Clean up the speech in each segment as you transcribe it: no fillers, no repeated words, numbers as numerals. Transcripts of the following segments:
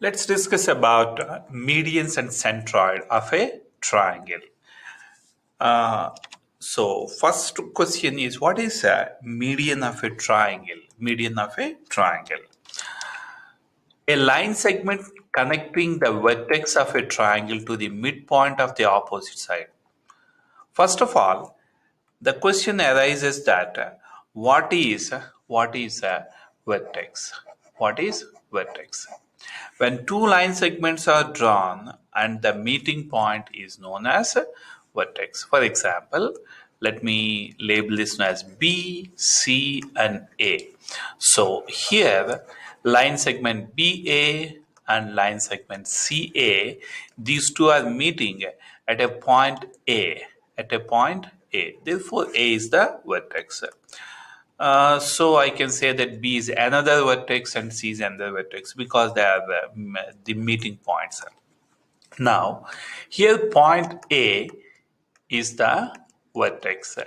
Let's discuss about medians and centroid of a triangle. Uh, first question is, what is a median of a triangle? Median of a triangle. A line segment connecting the vertex of a triangle to the midpoint of the opposite side. First of all, the question arises that what is a vertex? What is vertex? When two line segments are drawn and the meeting point is known as a vertex. For example, let me label this as B, C, and A. So here, line segment BA and line segment CA, these two are meeting at a point A. At a point A. Therefore, A is the vertex. So I can say that B is another vertex and C is another vertex because they are the meeting points. Now, here point A is the vertex,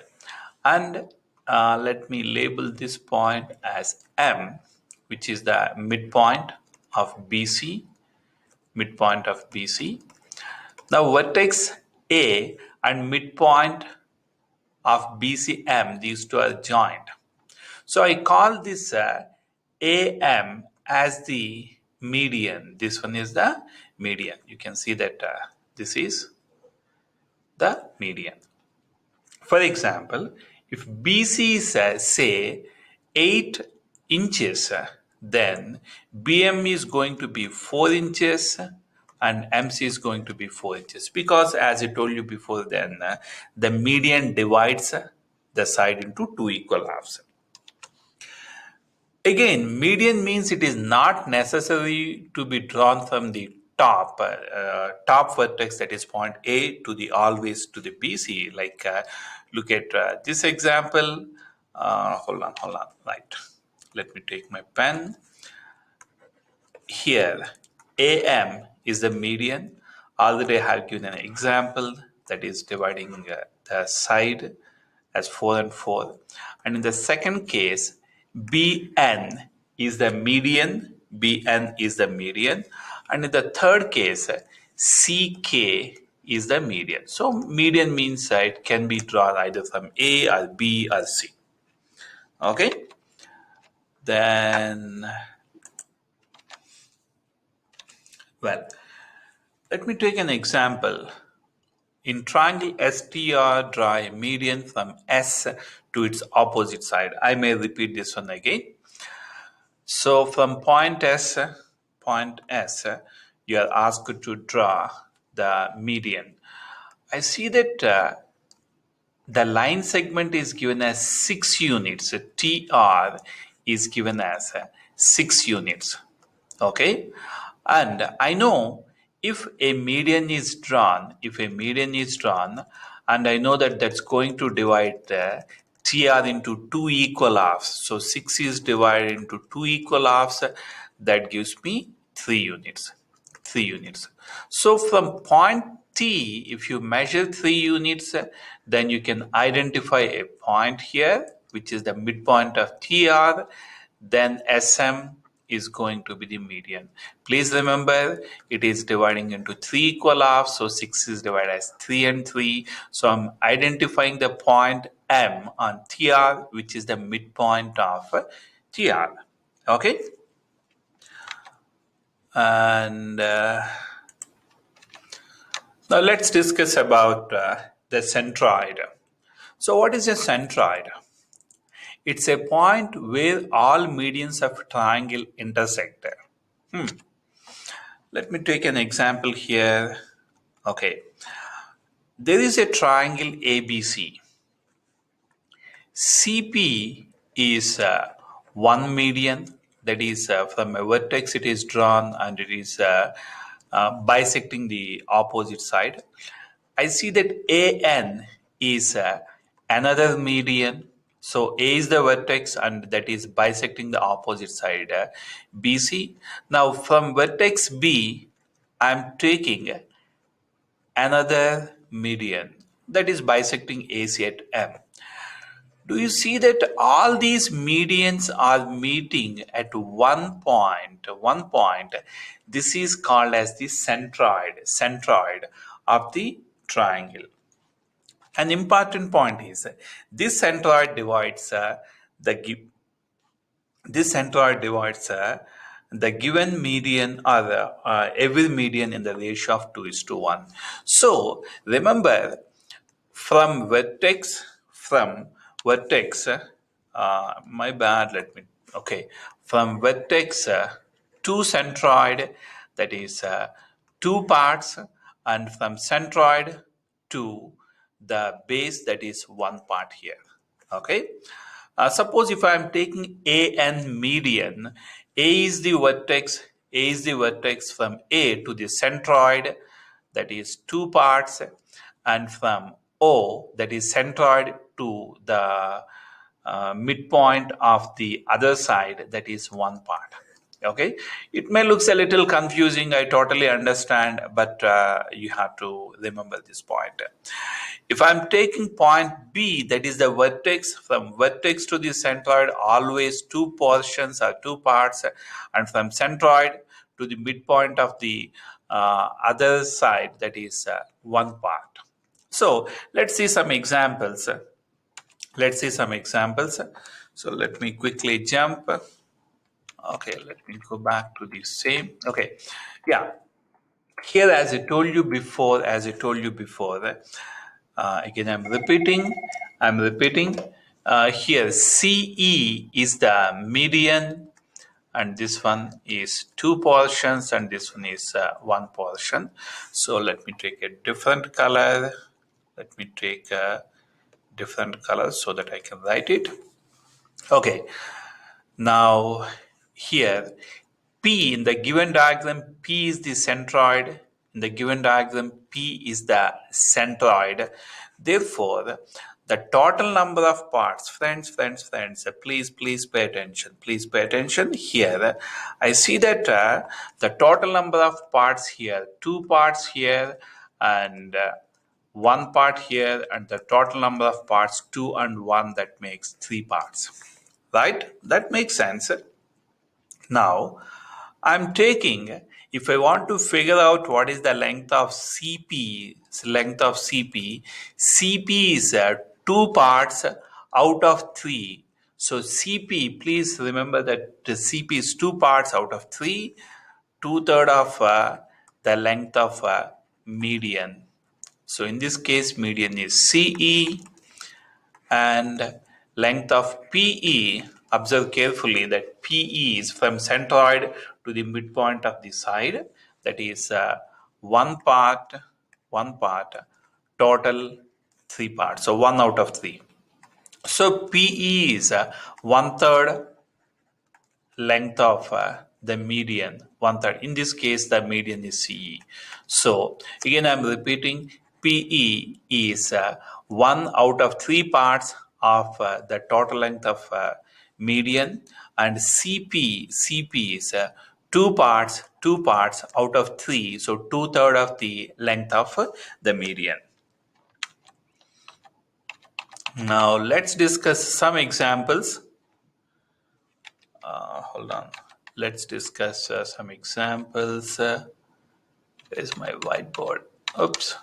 and let me label this point as M, which is the midpoint of BC. Midpoint of BC. Now, vertex A and midpoint of BCM, these two are joined. So I call this AM as the median. This one is the median. You can see that this is the median. For example, if BC is say 8 inches, then BM is going to be 4 inches and MC is going to be 4 inches, because as I told you before, then the median divides the side into two equal halves. Again, median means it is not necessary to be drawn from the top vertex, that is point A, to the always to the BC. Like look at this example. Hold on. Right. Let me take my pen. Here, AM is the median. Already I have given an example, that is dividing the side as 4 and 4. And in the second case, BN is the median. BN is the median. And in the third case, CK is the median. So median means it can be drawn either from A or B or C. Okay. Then, well, let me take an example. In triangle STR, draw a median from S to its opposite side. I may repeat this one again. So from point S, you are asked to draw the median. I see that the line segment is given as 6 units. TR is given as 6 units. Okay, and I know if a median is drawn, and I know that that's going to divide the TR into two equal halves. So 6 is divided into two equal halves. That gives me 3 units. 3 units. So from point T, if you measure 3 units, then you can identify a point here, which is the midpoint of TR. Then SM is going to be the median. Please remember, it is dividing into 3 equal halves. So 6 is divided as 3 and 3. So I'm identifying the point M on TR, which is the midpoint of TR. Okay. And now let's discuss about the centroid. So what is a centroid? It's a point where all medians of a triangle intersect. Let me take an example here. Okay. There is a triangle ABC. CP is one median, that is from a vertex it is drawn and it is bisecting the opposite side. I see that AN is another median. So A is the vertex and that is bisecting the opposite side, BC. Now from vertex B, I am taking another median that is bisecting AC at M. Do you see that all these medians are meeting at one point? One point. This is called as the centroid of the triangle. An important point is this centroid divides the gi- this centroid divides the given median or every median in the ratio of 2:1. So remember, from vertex my bad, let me okay, from vertex to centroid, that is two parts, and from centroid to the base, that is one part here. Okay. Suppose if I am taking a and median, a is the vertex, from a to the centroid, that is two parts, and from O, that is centroid, to the midpoint of the other side, that is one part. Okay, it may looks a little confusing, I totally understand, but you have to remember this point. If I'm taking point B, that is the vertex, from vertex to the centroid, always two portions or two parts, and from centroid to the midpoint of the other side, that is one part. So let's see some examples. So let me quickly jump. Okay, let me go back to the same. Okay, yeah. Here, as I told you before, again, I'm repeating. Here, CE is the median, and this one is two portions, and this one is one portion. So let me take a different color. Let me take a different color so that I can write it. Okay, now here P in the given diagram, P is the centroid. In the given diagram, P is the centroid. Therefore, the total number of parts, friends, please pay attention. Please pay attention here. I see that the total number of parts here, two parts here, and one part here, and the total number of parts, two and one, that makes three parts. Right? That makes sense. Now, I'm taking, if I want to figure out what is the length of CP, CP is two parts out of three. So CP, please remember that the CP is two parts out of three, two-thirds of the length of median. So in this case, median is CE, and length of PE, observe carefully that PE is from centroid to the midpoint of the side, that is one part, total three parts, so one out of three. So PE is one third length of the median, one third. In this case, the median is CE. So again, I'm repeating, PE is one out of three parts of the total length of median, and CP is two parts out of three, so two-thirds of the length of the median. Now let's discuss some examples. Hold on. Let's discuss some examples. Where's my whiteboard? Oops.